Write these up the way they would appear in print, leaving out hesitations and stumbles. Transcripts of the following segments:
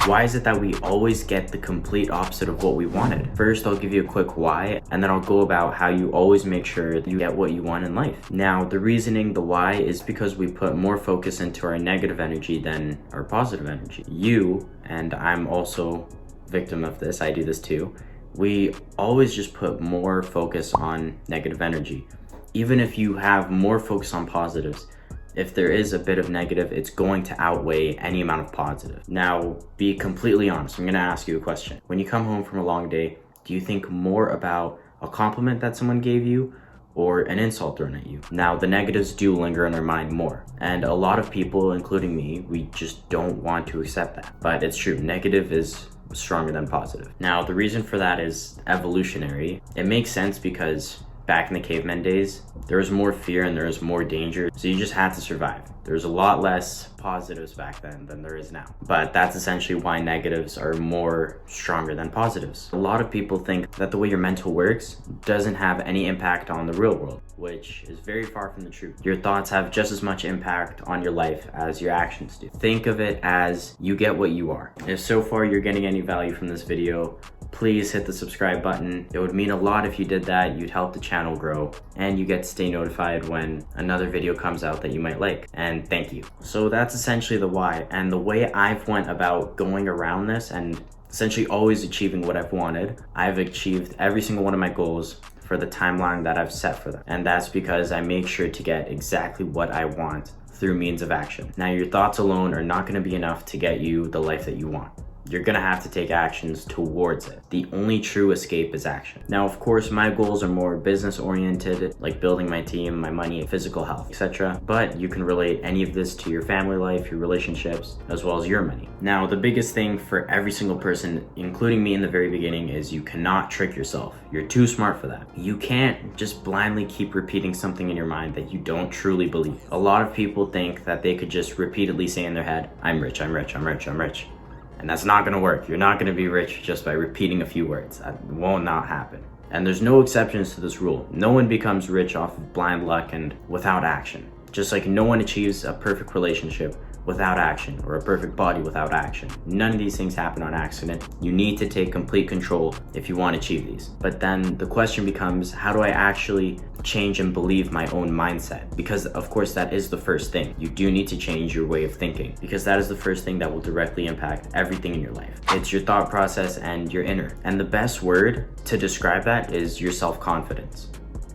Why is it that we always get the complete opposite of what we wanted? First, I'll give you a quick why, and then I'll go about how you always make sure that you get what you want in life. Now, the reasoning, the why, is because we put more focus into our negative energy than our positive energy. You, and I'm also victim of this, I do this too, we always just put more focus on negative energy. Even if you have more focus on positives, if there is a bit of negative, it's going to outweigh any amount of positive. Now, be completely honest. I'm gonna ask you a question. When you come home from a long day, do you think more about a compliment that someone gave you or an insult thrown at you? Now, the negatives do linger in our mind more. And a lot of people, including me, we just don't want to accept that. But it's true, negative is stronger than positive. Now, the reason for that is evolutionary. It makes sense because back in the caveman days, there was more fear and there was more danger, so you just had to survive. There's a lot less positives back then than there is now. But that's essentially why negatives are more stronger than positives. A lot of people think that the way your mental works doesn't have any impact on the real world, which is very far from the truth. Your thoughts have just as much impact on your life as your actions do. Think of it as you get what you are. If so far you're getting any value from this video, please hit the subscribe button. It would mean a lot if you did that. You'd help the channel grow, and you get to stay notified when another video comes out that you might like. And thank you. So that's essentially the why, and the way I've went about going around this and essentially always achieving what I've wanted. I've achieved every single one of my goals for the timeline that I've set for them. And that's because I make sure to get exactly what I want through means of action. Now, your thoughts alone are not gonna be enough to get you the life that you want. You're gonna have to take actions towards it. The only true escape is action. Now, of course, my goals are more business oriented, like building my team, my money, physical health, etc. But you can relate any of this to your family life, your relationships, as well as your money. Now, the biggest thing for every single person, including me in the very beginning, is you cannot trick yourself. You're too smart for that. You can't just blindly keep repeating something in your mind that you don't truly believe. A lot of people think that they could just repeatedly say in their head, I'm rich, I'm rich, I'm rich, I'm rich. And that's not gonna work. You're not gonna be rich just by repeating a few words. That will not happen. And there's no exceptions to this rule. No one becomes rich off of blind luck and without action. Just like no one achieves a perfect relationship without action, or a perfect body without action. None of these things happen on accident. You need to take complete control if you want to achieve these. But then the question becomes, how do I actually change and believe my own mindset? Because of course that is the first thing. You do need to change your way of thinking, because that is the first thing that will directly impact everything in your life. It's your thought process and your inner. And the best word to describe that is your self-confidence.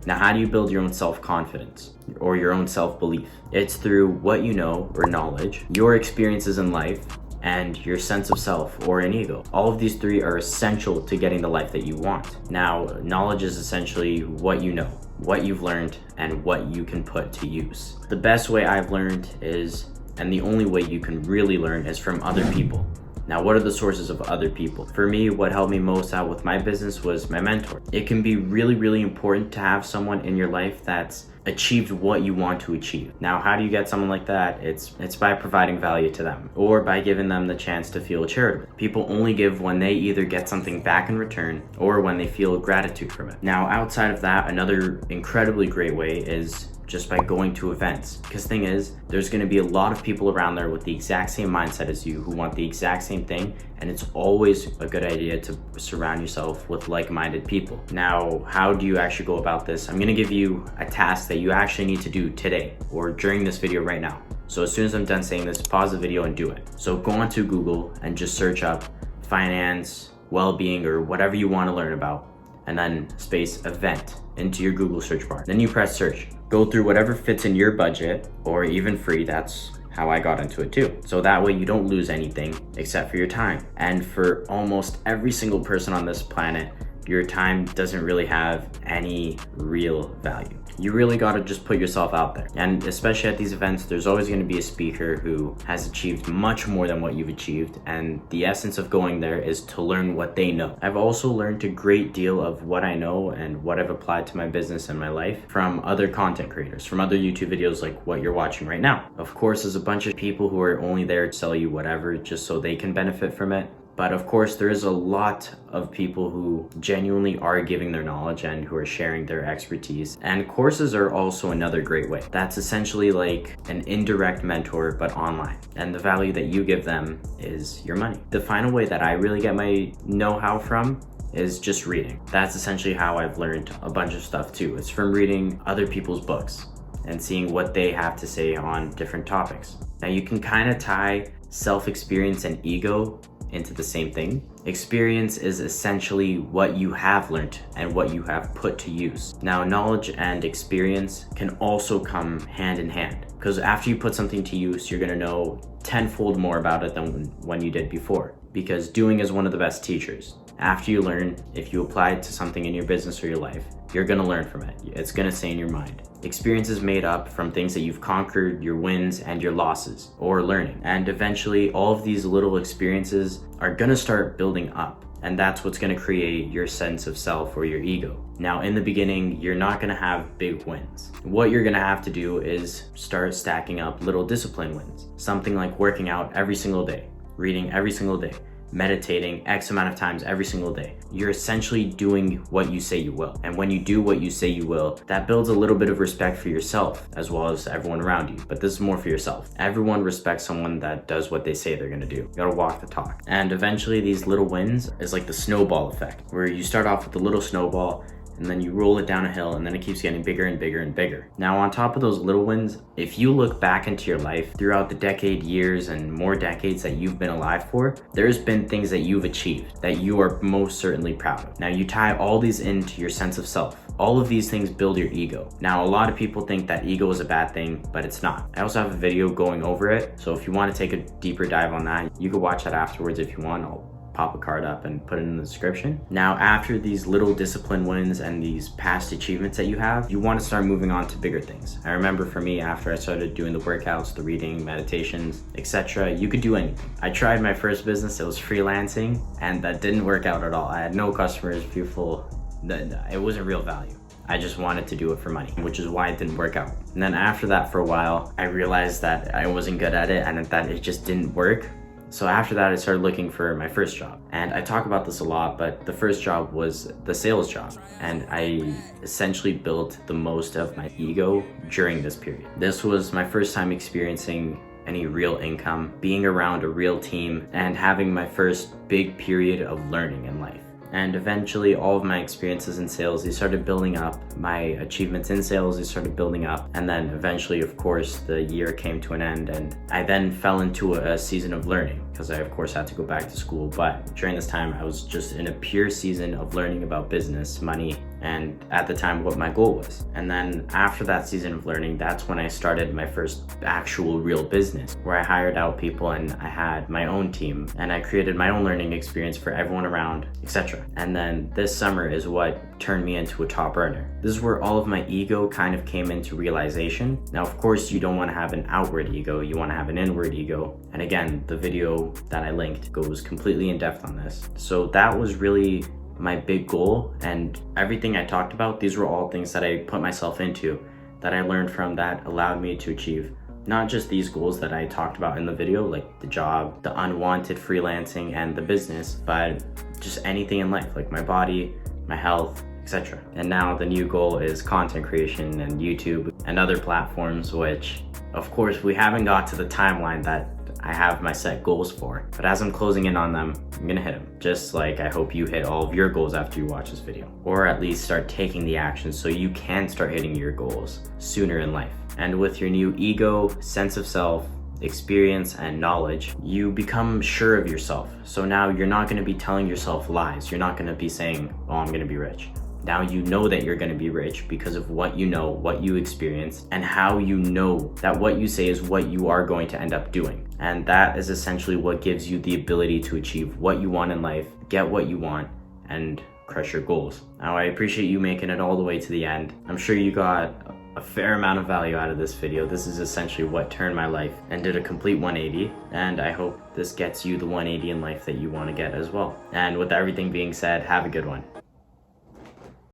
Now, how do you build your own self-confidence or your own self-belief? It's through what you know or knowledge, your experiences in life, and your sense of self or an ego. All of these three are essential to getting the life that you want. Now, knowledge is essentially what you know, what you've learned, and what you can put to use. The best way I've learned is, and the only way you can really learn, is from other people. Now, what are the sources of other people? For me, what helped me most out with my business was my mentor. It can be really, really important to have someone in your life that's achieved what you want to achieve. Now, how do you get someone like that? It's by providing value to them, or by giving them the chance to feel charitable. People only give when they either get something back in return or when they feel gratitude from it. Now, outside of that, another incredibly great way is just by going to events. Because the thing is, there's gonna be a lot of people around there with the exact same mindset as you, who want the exact same thing, and it's always a good idea to surround yourself with like-minded people. Now, how do you actually go about this? I'm gonna give you a task that you actually need to do today, or during this video right now. So as soon as I'm done saying this, pause the video and do it. So go onto Google and just search up finance, well-being, or whatever you wanna learn about, and then space event into your Google search bar. Then you press search. Go through whatever fits in your budget, or even free. That's how I got into it too. So that way you don't lose anything except for your time. And for almost every single person on this planet, your time doesn't really have any real value. You really gotta just put yourself out there. And especially at these events, there's always gonna be a speaker who has achieved much more than what you've achieved. And the essence of going there is to learn what they know. I've also learned a great deal of what I know and what I've applied to my business and my life from other content creators, from other YouTube videos like what you're watching right now. Of course, there's a bunch of people who are only there to sell you whatever just so they can benefit from it. But of course, there is a lot of people who genuinely are giving their knowledge and who are sharing their expertise. And courses are also another great way. That's essentially like an indirect mentor, but online. And the value that you give them is your money. The final way that I really get my know-how from is just reading. That's essentially how I've learned a bunch of stuff too. It's from reading other people's books and seeing what they have to say on different topics. Now you can kind of tie self-experience and ego into the same thing. Experience is essentially what you have learned and what you have put to use. Now, knowledge and experience can also come hand in hand, because after you put something to use, you're gonna know tenfold more about it than when you did before, because doing is one of the best teachers. After you learn, if you apply it to something in your business or your life, you're gonna learn from it. It's gonna stay in your mind. Experience is made up from things that you've conquered, your wins and your losses, or learning. And eventually, all of these little experiences are gonna start building up. And that's what's gonna create your sense of self or your ego. Now, in the beginning, you're not gonna have big wins. What you're gonna have to do is start stacking up little discipline wins. Something like working out every single day, reading every single day, meditating X amount of times every single day. You're essentially doing what you say you will. And when you do what you say you will, that builds a little bit of respect for yourself as well as everyone around you. But this is more for yourself. Everyone respects someone that does what they say they're gonna do. You gotta walk the talk. And eventually these little wins is like the snowball effect, where you start off with a little snowball and then you roll it down a hill and then it keeps getting bigger and bigger and bigger. Now on top of those little wins, if you look back into your life throughout the decade, years, and more decades that you've been alive for, there's been things that you've achieved that you are most certainly proud of. Now you tie all these into your sense of self. All of these things build your ego. Now a lot of people think that ego is a bad thing, but it's not. I also have a video going over it, so if you want to take a deeper dive on that, you can watch that afterwards if you want. I'll pop a card up and put it in the description. Now, after these little discipline wins and these past achievements that you have, you want to start moving on to bigger things. I remember for me, after I started doing the workouts, the reading, meditations, etc., you could do anything. I tried my first business, it was freelancing, and that didn't work out at all. I had no customers, people, it wasn't real value. I just wanted to do it for money, which is why it didn't work out. And then after that, for a while, I realized that I wasn't good at it and that it just didn't work. So after that, I started looking for my first job. And I talk about this a lot, but the first job was the sales job. And I essentially built the most of my ego during this period. This was my first time experiencing any real income, being around a real team, and having my first big period of learning in life. And eventually all of my experiences in sales, they started building up. My achievements in sales, they started building up. And then eventually, of course, the year came to an end and I then fell into a season of learning because I, of course, had to go back to school. But during this time, I was just in a pure season of learning about business, money, and at the time, what my goal was. And then after that season of learning, that's when I started my first actual real business, where I hired out people and I had my own team and I created my own learning experience for everyone around, etc. And then this summer is what turned me into a top earner. This is where all of my ego kind of came into realization. Now, of course, you don't want to have an outward ego, you want to have an inward ego. And again, the video that I linked goes completely in depth on this. So that was really my big goal, and everything I talked about, these were all things that I put myself into, that I learned from, that allowed me to achieve not just these goals that I talked about in the video, like the job, the unwanted freelancing, and the business, but just anything in life, like my body, my health, etc. And now the new goal is content creation and YouTube and other platforms, which of course we haven't got to the timeline that I have my set goals for, but as I'm closing in on them, I'm gonna hit them. Just like I hope you hit all of your goals after you watch this video, or at least start taking the action so you can start hitting your goals sooner in life. And with your new ego, sense of self, experience, and knowledge, you become sure of yourself. So now you're not gonna be telling yourself lies. You're not gonna be saying, oh, I'm gonna be rich. Now you know that you're gonna be rich because of what you know, what you experienced, and how you know that what you say is what you are going to end up doing. And that is essentially what gives you the ability to achieve what you want in life, get what you want, and crush your goals. Now, I appreciate you making it all the way to the end. I'm sure you got a fair amount of value out of this video. This is essentially what turned my life and did a complete 180. And I hope this gets you the 180 in life that you want to get as well. And with everything being said, have a good one.